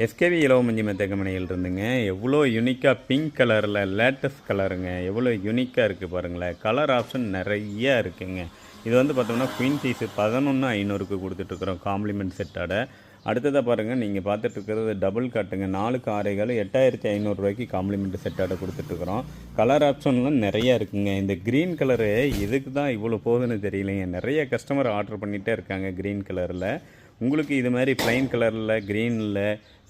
SKV இலவமஞ்சி மெத்தை கம்பெனியில் இருந்துங்க. எவ்வளோ யூனிக்காக பிங்க் கலரில் லேட்டஸ்ட் கலருங்க. எவ்வளோ யூனிக்காக இருக்குது பாருங்களேன். கலர் ஆப்ஷன் நிறையா இருக்குங்க. இது வந்து பார்த்தோம்னா குயின் சைஸு 11,500க்கு கொடுத்துட்ருக்குறோம் காம்ப்ளிமெண்ட் செட்டோட. அடுத்ததாக பாருங்கள், நீங்கள் பார்த்துட்ருக்கிறது டபுள் காட்டுங்க. 4க்கு 6 8,500 காம்ப்ளிமெண்ட் செட்டோட கொடுத்துட்ருக்குறோம். கலர் ஆப்ஷன்லாம் நிறையா இருக்குங்க. இந்த க்ரீன் கலரு எதுக்கு தான் இவ்வளோ போகுதுன்னு தெரியலைங்க. நிறைய கஸ்டமர் ஆர்டர் பண்ணிகிட்டே இருக்காங்க க்ரீன் கலரில். உங்களுக்கு இது மாதிரி ப்ளைன் கலரில், க்ரீனில்,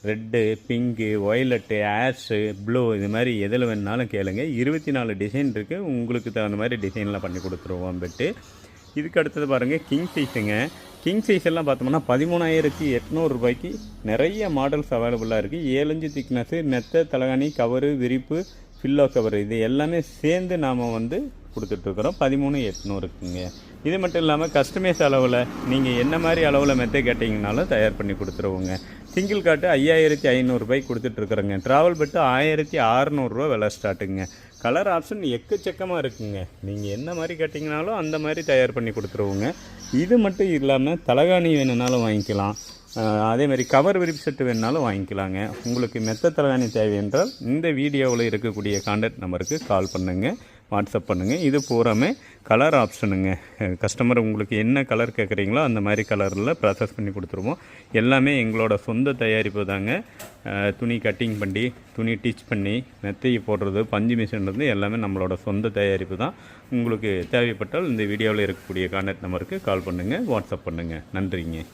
ரெட்டு, பிங்க்கு, ஒய்லட்டு, ஆஷு, ப்ளூ இது மாதிரி எதில் வேணுனாலும் கேளுங்க. 24 டிசைன் இருக்குது. உங்களுக்கு தகுந்த மாதிரி டிசைன்லாம் பண்ணி கொடுத்துருவோம் பெட்டு. இதுக்கு அடுத்தது பாருங்கள், கிங் சைஸுங்க. கிங் சைஸ் எல்லாம் பார்த்தோம்னா 13,800 நிறைய மாடல்ஸ் அவைலபிளாக இருக்குது. 7 இன்ச்சு திக்னஸ்ஸு, மெத்த, தலகாணி, கவரு, விரிப்பு, ஃபில்லோ கவர் இது எல்லாமே சேர்ந்து நாம் வந்து கொடுத்துட்ருக்குறோம் 13,800க்குங்க. இது மட்டும் இல்லாமல் கஸ்டமைஸ் அளவில் நீங்கள் என்ன மாதிரி அளவில் மெத்தை கேட்டிங்கனாலும் தயார் பண்ணி கொடுத்துருவோங்க. சிங்கிள் காட்டு 5,500 கொடுத்துட்ருக்குறோங்க. ட்ராவல் பெட்டு 1,600 விலை ஸ்டார்ட்டுங்க. கலர் ஆப்ஷன் எக்கச்சக்கமாக இருக்குங்க. நீங்கள் என்ன மாதிரி கேட்டிங்கனாலும் அந்த மாதிரி தயார் பண்ணி கொடுத்துருவோங்க. இது மட்டும் இல்லாமல் தலகாணி வேணுனாலும் வாங்கிக்கலாம். அதேமாதிரி கவர் விரிப்பு செட்டு வேணுனாலும் வாங்கிக்கலாங்க. உங்களுக்கு மெத்த தலகாணி தேவை என்றால் இந்த வீடியோவில் இருக்கக்கூடிய கான்டாக்ட் நம்பருக்கு கால் பண்ணுங்கள், வாட்ஸ்அப் பண்ணுங்கள். இது பூராமே கலர் ஆப்ஷனுங்க. கஸ்டமர் உங்களுக்கு என்ன கலர் கேட்குறீங்களோ அந்த மாதிரி கலரில் ப்ராசஸ் பண்ணி கொடுத்துருவோம். எல்லாமே எங்களோட சொந்த தயாரிப்பு தாங்க. துணி கட்டிங் பண்ணி, துணி டிச் பண்ணி, மெத்தையை போடுறது, பஞ்சு மிஷின்லேருந்து எல்லாமே நம்மளோட சொந்த தயாரிப்பு தான். உங்களுக்கு தேவைப்பட்டால் இந்த வீடியோவில் இருக்கக்கூடிய கான்டாக்ட் நம்பருக்கு கால் பண்ணுங்கள், வாட்ஸ்அப் பண்ணுங்கள். நன்றிங்க.